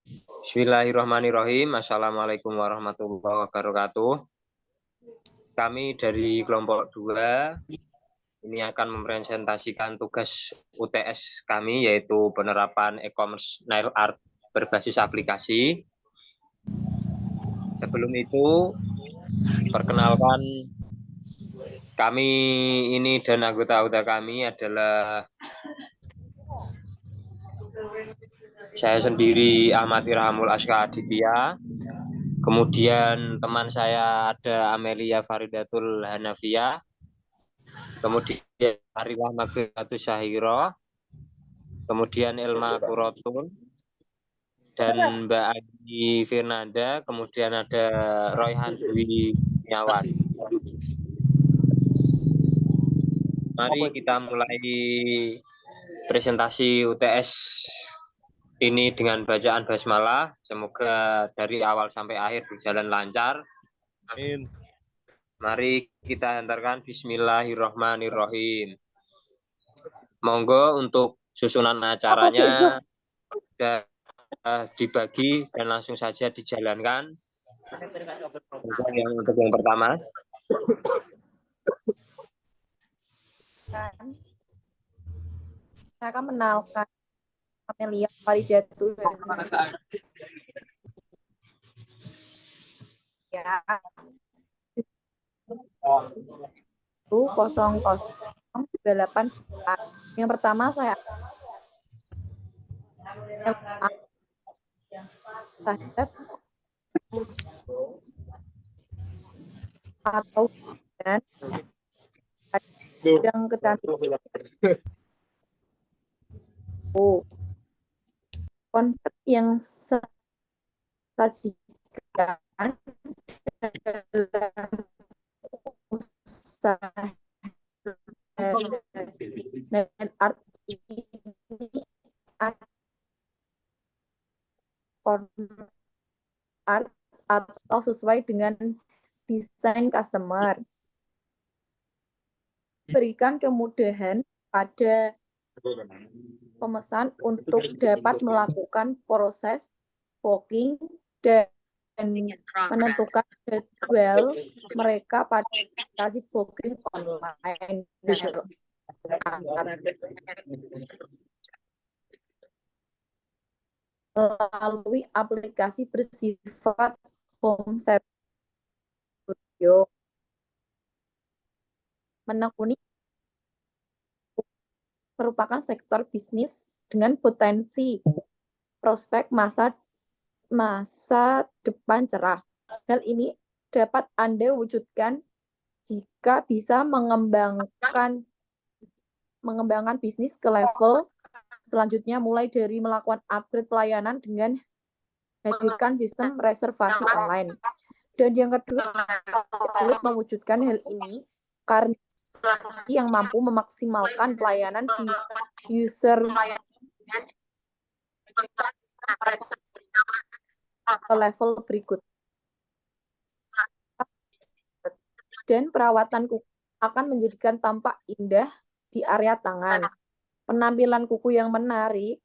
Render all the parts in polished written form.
Bismillahirrahmanirrahim. Assalamualaikum warahmatullahi wabarakatuh. Kami dari kelompok 2 ini akan mempresentasikan tugas UTS kami, yaitu penerapan e-commerce nail art berbasis aplikasi. Sebelum itu, perkenalkan kami ini dan anggota-anggota kami adalah saya sendiri Ahmad Irhamul Aska Aditya. Kemudian teman saya ada Amelia Faridatul Hanafiyah. Kemudian Arilah Magfiratus Syahiro. Kemudian Elma Kurotun. Dan Mbak Adi Firnanda. Kemudian ada Royhan Dwi Nyawan. Mari kita mulai presentasi UTS ini dengan bacaan basmalah. Semoga dari awal sampai akhir berjalan lancar. Amin. Mari kita hantarkan Bismillahirrahmanirrahim. Monggo untuk susunan acaranya sudah dibagi dan langsung saja dijalankan. Untuk yang pertama. Saya akan mengenalkan Amelia Faridatul ya. 0008. Yang pertama saya atau dan yang kecantikan. Konsep yang sajikan usaha dan art ini art atau sesuai dengan desain customer, berikan kemudahan pada pemesan untuk dapat melakukan proses booking dan menentukan jadwal mereka pada aplikasi booking online melalui aplikasi bersifat home service studio. Menekuni merupakan sektor bisnis dengan potensi prospek masa depan cerah. Hal ini dapat Anda wujudkan jika bisa mengembangkan bisnis ke level selanjutnya, mulai dari melakukan upgrade pelayanan dengan hadirkan sistem reservasi online. Dan yang kedua, sulit mewujudkan hal ini karena yang mampu memaksimalkan pelayanan di user ke level berikut. Dan perawatan kuku akan menjadikan tampak indah di area tangan. Penampilan kuku yang menarik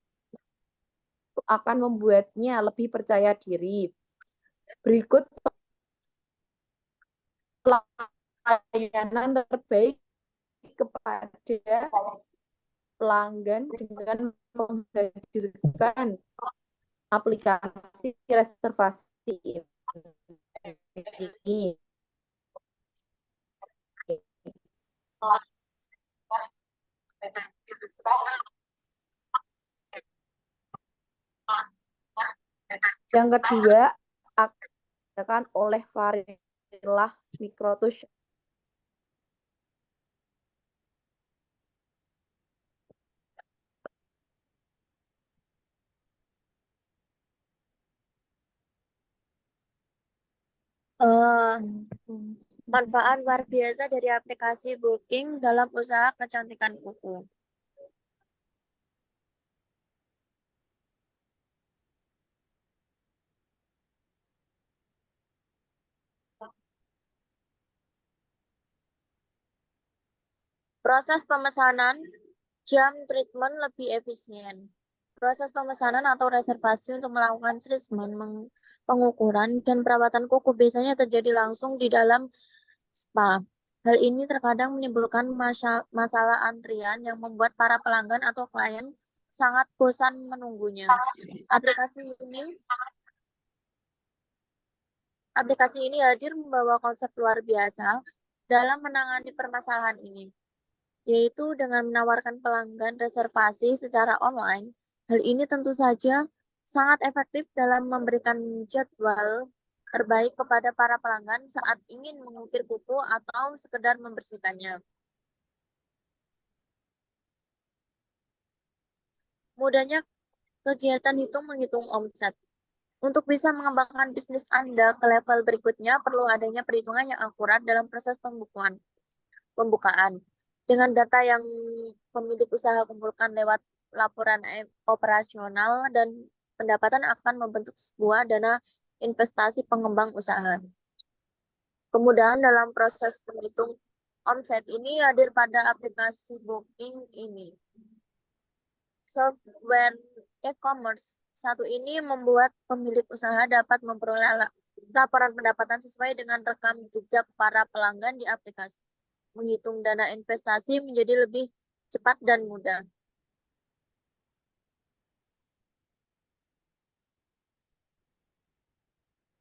akan membuatnya lebih percaya diri. Berikut pelayanan terbaik kepada pelanggan dengan menghadirkan aplikasi reservasi ini. Yang kedua akan oleh Farilah Mikrotus. Manfaat luar biasa dari aplikasi booking dalam usaha kecantikan kuku. Proses pemesanan, jam treatment lebih efisien. Proses pemesanan atau reservasi untuk melakukan treatment, pengukuran, dan perawatan kuku biasanya terjadi langsung di dalam spa. Hal ini terkadang menimbulkan masalah antrian yang membuat para pelanggan atau klien sangat bosan menunggunya. Aplikasi ini Aplikasi ini hadir membawa konsep luar biasa dalam menangani permasalahan ini, yaitu dengan menawarkan pelanggan reservasi secara online. Hal ini tentu saja sangat efektif dalam memberikan jadwal terbaik kepada para pelanggan saat ingin mengukir kuku atau sekedar membersihkannya. Mudahnya kegiatan hitung menghitung omset. Untuk bisa mengembangkan bisnis Anda ke level berikutnya, perlu adanya perhitungan yang akurat dalam proses pembukaan. Dengan data yang pemilik usaha kumpulkan lewat laporan operasional dan pendapatan akan membentuk sebuah dana investasi pengembang usaha. Kemudahan dalam proses menghitung omset ini hadir pada aplikasi Booking ini. Software e-commerce satu ini membuat pemilik usaha dapat memperoleh laporan pendapatan sesuai dengan rekam jejak para pelanggan di aplikasi. Menghitung dana investasi menjadi lebih cepat dan mudah.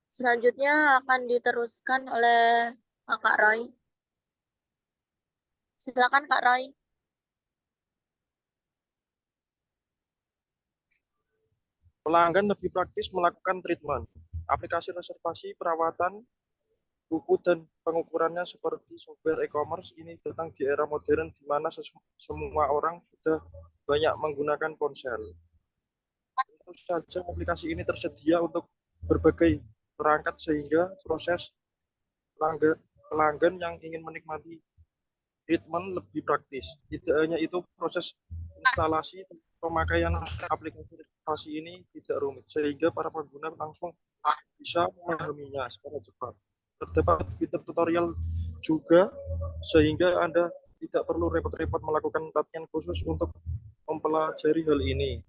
Selanjutnya akan diteruskan oleh Kakak Roy. Silakan Kak Roy. Pelanggan lebih praktis melakukan treatment. Aplikasi reservasi, perawatan, kuku, dan pengukurannya seperti software e-commerce ini datang di era modern di mana semua orang sudah banyak menggunakan ponsel. Tentu saja aplikasi ini tersedia untuk berbagai perangkat sehingga proses pelanggan yang ingin menikmati treatment lebih praktis. Tidak hanya itu, proses instalasi pemakaian aplikasi reservasi ini tidak rumit, sehingga para pengguna langsung bisa memahaminya secara cepat. Terdapat fitur tutorial juga, sehingga Anda tidak perlu repot-repot melakukan latihan khusus untuk mempelajari hal ini.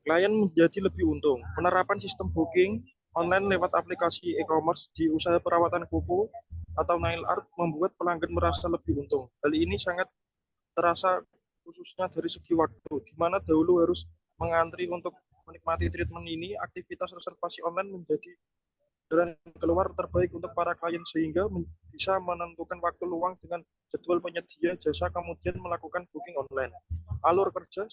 Klien menjadi lebih untung. Penerapan sistem booking online lewat aplikasi e-commerce di usaha perawatan kuku atau nail art membuat pelanggan merasa lebih untung. Hal ini sangat terasa khususnya dari segi waktu, di mana dahulu harus mengantri untuk menikmati treatment ini. Aktivitas reservasi online menjadi jalan keluar terbaik untuk para klien sehingga bisa menentukan waktu luang dengan jadwal penyedia jasa kemudian melakukan booking online. Alur kerja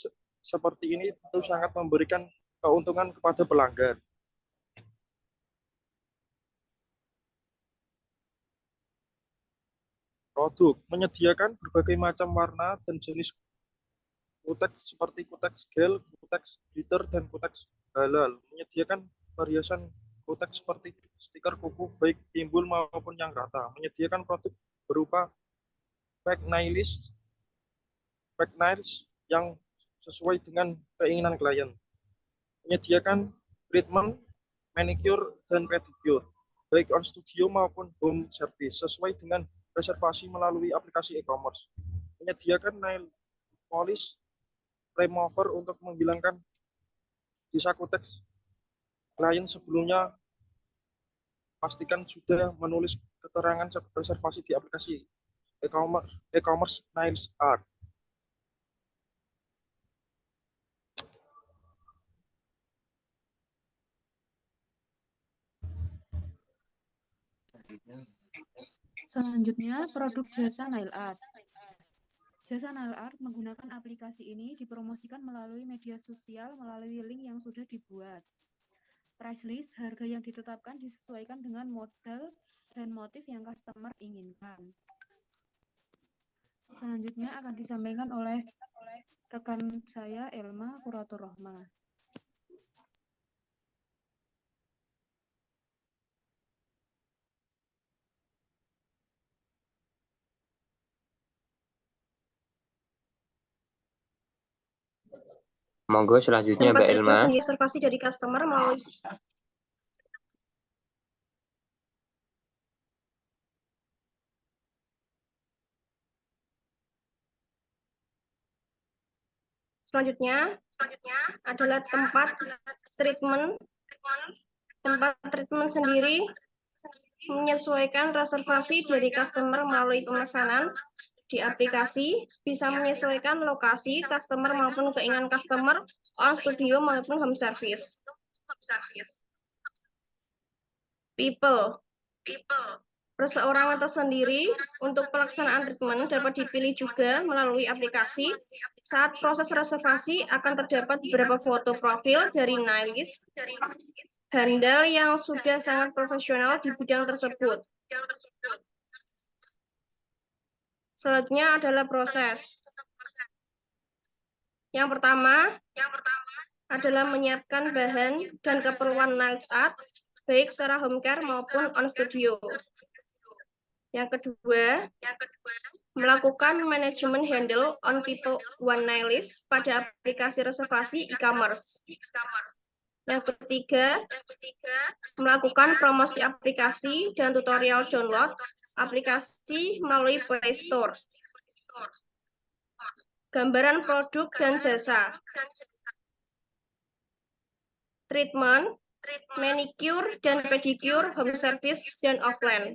seperti ini tentu sangat memberikan keuntungan kepada pelanggan. Produk menyediakan berbagai macam warna dan jenis kuteks seperti kuteks gel, kuteks glitter, dan kuteks halal. Menyediakan perhiasan kuteks seperti stiker kuku baik timbul maupun yang rata. Menyediakan produk berupa fake nails yang sesuai dengan keinginan klien. Menyediakan treatment, manicure, dan pedicure, baik on studio maupun home service, sesuai dengan reservasi melalui aplikasi e-commerce. Menyediakan nail polish remover untuk menghilangkan sisa kuteks klien sebelumnya. Pastikan sudah menulis keterangan reservasi di aplikasi e-commerce Nails Art. Selanjutnya, produk jasa nail art. Jasa nail art menggunakan aplikasi ini dipromosikan melalui media sosial melalui link yang sudah dibuat. Price list, harga yang ditetapkan disesuaikan dengan model dan motif yang customer inginkan. Selanjutnya akan disampaikan oleh rekan saya, Elma Kuratur Rohma. Monggo selanjutnya Tempat Mbak treatment Elma. sendiri reservasi dari customer melalui selanjutnya adalah tempat treatment sendiri menyesuaikan reservasi dari customer melalui pemesanan di aplikasi, bisa menyesuaikan lokasi customer maupun keinginan customer on studio maupun home service. People. Perseorangan tersendiri untuk pelaksanaan treatment dapat dipilih juga melalui aplikasi. Saat proses reservasi akan terdapat beberapa foto profil dari Nailis, handle yang sudah sangat profesional di bidang tersebut. Selanjutnya adalah proses. Yang pertama adalah menyiapkan bahan dan keperluan nails art, baik secara home care maupun on studio. Yang kedua, melakukan manajemen handle on people one nail list pada aplikasi reservasi e-commerce. Yang ketiga, melakukan promosi aplikasi dan tutorial download aplikasi melalui Play Store. Gambaran produk dan jasa. Treatment, manicure dan pedicure, home service, dan offline.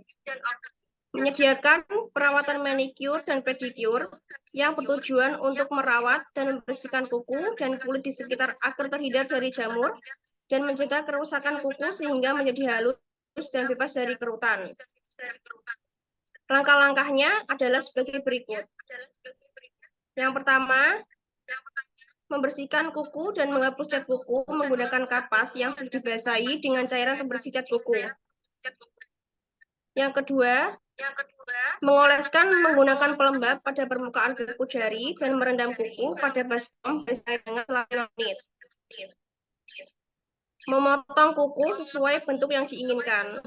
Menyediakan perawatan manicure dan pedicure yang bertujuan untuk merawat dan membersihkan kuku dan kulit di sekitar agar terhindar dari jamur dan mencegah kerusakan kuku sehingga menjadi halus dan bebas dari kerutan. Langkah-langkahnya adalah sebagai berikut. Yang pertama, membersihkan kuku dan menghapus cat kuku menggunakan kapas yang sudah dibasahi dengan cairan pembersih cat kuku. Yang kedua, mengoleskan menggunakan pelembab pada permukaan kuku jari dan merendam kuku pada baskom dengan selama 5 menit. Memotong kuku sesuai bentuk yang diinginkan.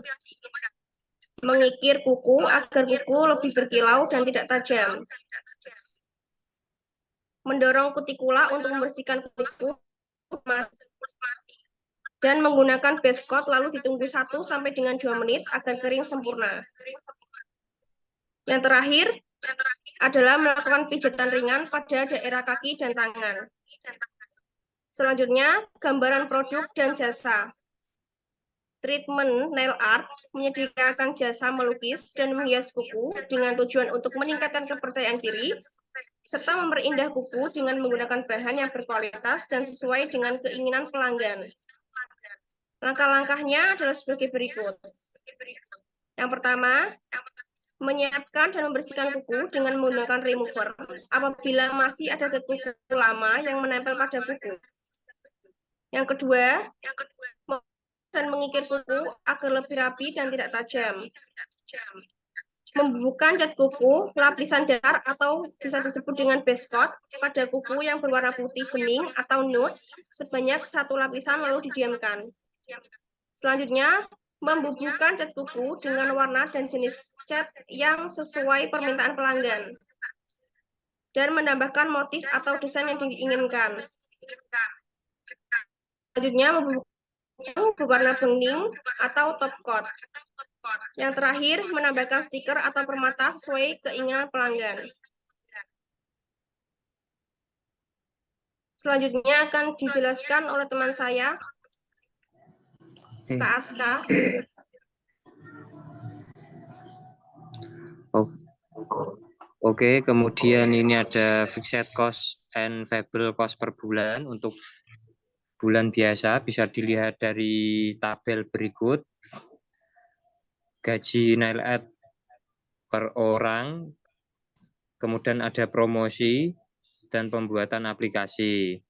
Mengikir kuku agar kuku lebih berkilau dan tidak tajam. Mendorong kutikula untuk membersihkan kuku dan menggunakan base coat lalu ditunggu 1 sampai dengan 2 menit agar kering sempurna. Yang terakhir adalah melakukan pijatan ringan pada daerah kaki dan tangan. Selanjutnya, gambaran produk dan jasa. Treatment nail art menyediakan jasa melukis dan menghias kuku dengan tujuan untuk meningkatkan kepercayaan diri, serta memperindah kuku dengan menggunakan bahan yang berkualitas dan sesuai dengan keinginan pelanggan. Langkah-langkahnya adalah sebagai berikut. Yang pertama, menyiapkan dan membersihkan kuku dengan menggunakan remover apabila masih ada cat kuku lama yang menempel pada kuku. Yang kedua, dan mengikir kuku agar lebih rapi dan tidak tajam. Membubuhkan cat kuku lapisan dasar atau bisa disebut dengan base coat pada kuku yang berwarna putih bening atau nude sebanyak 1 lapisan lalu didiamkan. Selanjutnya, membubuhkan cat kuku dengan warna dan jenis cat yang sesuai permintaan pelanggan dan menambahkan motif atau desain yang diinginkan. Selanjutnya, membubuhkan berwarna bening atau top coat. Yang terakhir, menambahkan stiker atau permata sesuai keinginan pelanggan. Selanjutnya akan dijelaskan oleh teman saya, Kak Aska. Oke, kemudian ini ada fixed cost and variable cost per bulan. Untuk bulan biasa bisa dilihat dari tabel berikut. Gaji nail art per orang, kemudian ada promosi dan pembuatan aplikasi,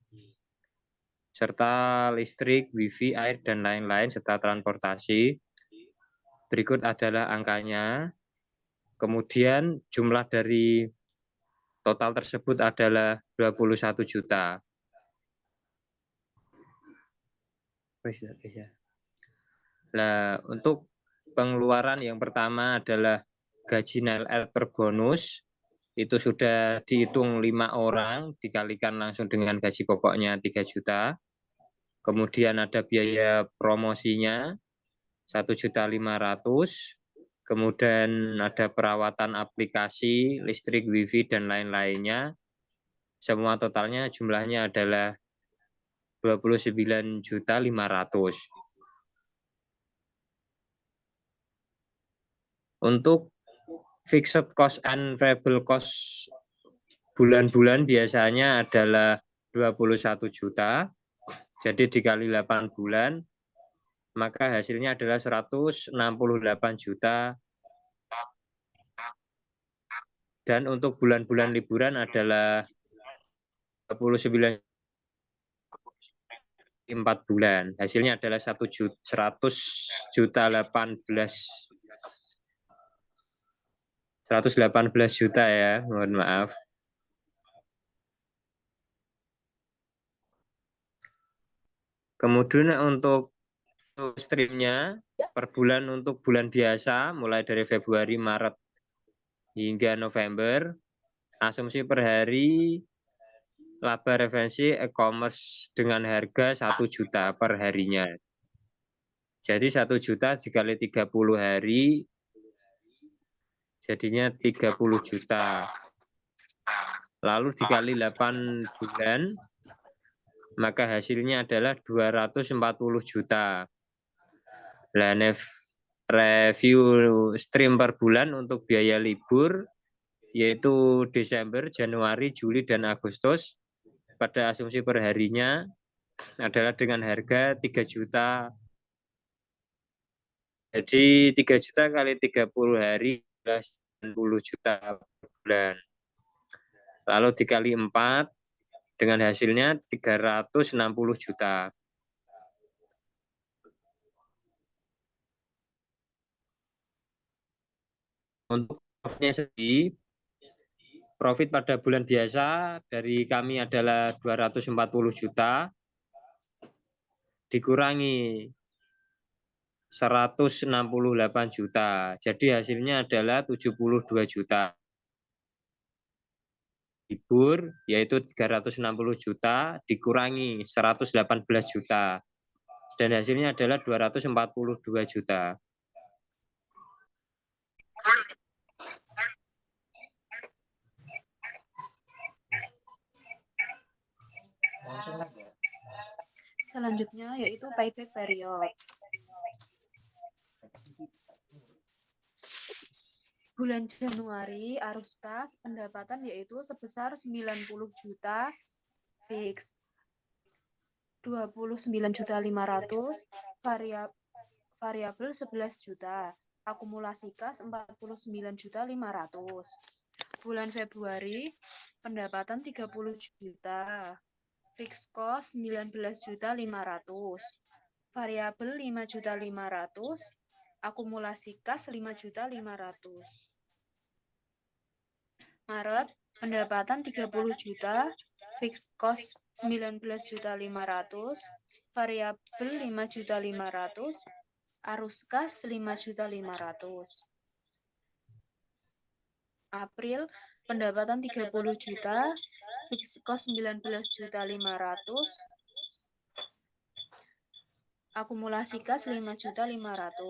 serta listrik, wifi, air, dan lain-lain, serta transportasi. Berikut adalah angkanya. Kemudian jumlah dari total tersebut adalah 21 juta. Nah, untuk pengeluaran yang pertama adalah gaji nail art per bonus itu sudah dihitung 5 orang, dikalikan langsung dengan gaji pokoknya 3 juta. Kemudian ada biaya promosinya 1.500.000. Kemudian ada perawatan aplikasi, listrik, wifi, dan lain-lainnya. Semua totalnya jumlahnya adalah 29.500.000. Untuk fixed cost and variable cost bulan-bulan biasanya adalah 21 juta. Jadi dikali 8 bulan, maka hasilnya adalah 168 juta. Dan untuk bulan-bulan liburan adalah 29 4 bulan. Hasilnya adalah 100 juta 118 juta ya, mohon maaf. Kemudian untuk streamnya per bulan untuk bulan biasa mulai dari Februari, Maret hingga November, asumsi per hari laba referensi e-commerce dengan harga 1 juta per harinya. Jadi 1 juta dikali 30 hari jadinya 30 juta. Lalu dikali 8 bulan, maka hasilnya adalah 240 juta. Nah, review stream per bulan untuk biaya libur, yaitu Desember, Januari, Juli, dan Agustus, pada asumsi per harinya adalah dengan harga 3 juta. Jadi 3 juta kali 30 hari adalah 90 juta per bulan. Lalu dikali 4 dengan hasilnya 360 juta. Untuk profitnya sendiri, profit pada bulan biasa dari kami adalah 240 juta dikurangi 168 juta. Jadi hasilnya adalah 72 juta. Libur yaitu 360 juta dikurangi 118 juta. Dan hasilnya adalah 242 juta. Selanjutnya yaitu payback period. Bulan Januari arus kas pendapatan yaitu sebesar 90 juta fix, 29.500.000 variabel 11 juta, akumulasi kas 49.500.000. Bulan Februari pendapatan 30 juta, fix cost 19.500.000, variabel 5.500.000, akumulasi kas 5.500.000. Maret pendapatan 30 juta, fix cost 19.500.000, variabel 5.500.000, arus kas 5.500.000. April pendapatan 30 juta, fix cost 19.500.000, akumulasi kas 5.500.000.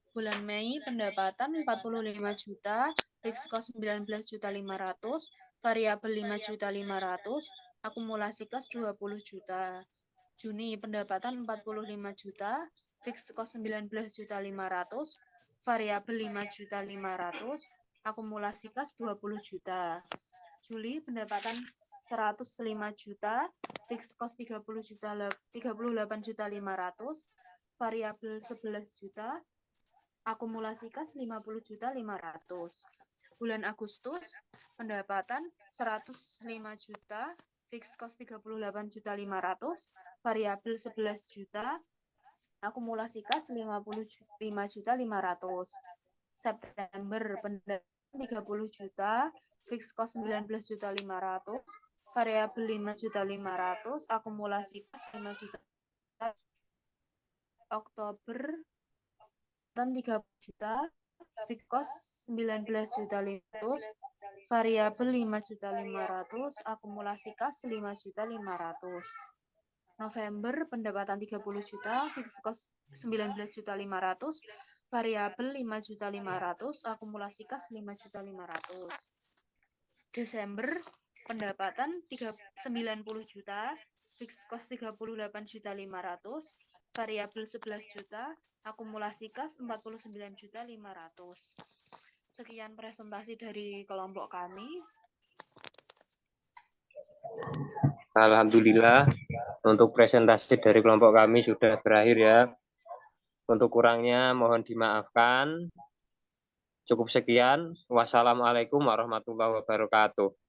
Bulan Mei pendapatan 45 juta, fix cost 19.500.000, variabel 5.500.000, akumulasi kas 20 juta. Juni pendapatan 45 juta, fix cost 19.500.000, variabel 5.500.000, akumulasi kas 20 juta. Juli pendapatan 105 juta, fix cost 38.500, variabel 11 juta, akumulasi kas 50.500. Bulan Agustus pendapatan 105 juta, fix cost 38.500, variabel 11 juta, akumulasi kas 55.500. September pendapatan 30 juta, fix cost 19.500, variabel 5.500, akumulasi kas 5 juta. Oktober 30 juta, fixed cost 19.500.000, variabel 5.500.000, akumulasi kas 5.500.000. November pendapatan 30 juta, fixed cost 19.500.000, variabel 5.500.000, akumulasi kas 5.500.000. Desember pendapatan 90 juta, fixed cost 38.500.000, variabel 11 juta, akumulasi kas 49.500.000. Sekian presentasi dari kelompok kami. Alhamdulillah, untuk presentasi dari kelompok kami sudah berakhir ya. Untuk kurangnya mohon dimaafkan. Cukup sekian. Wassalamualaikum warahmatullahi wabarakatuh.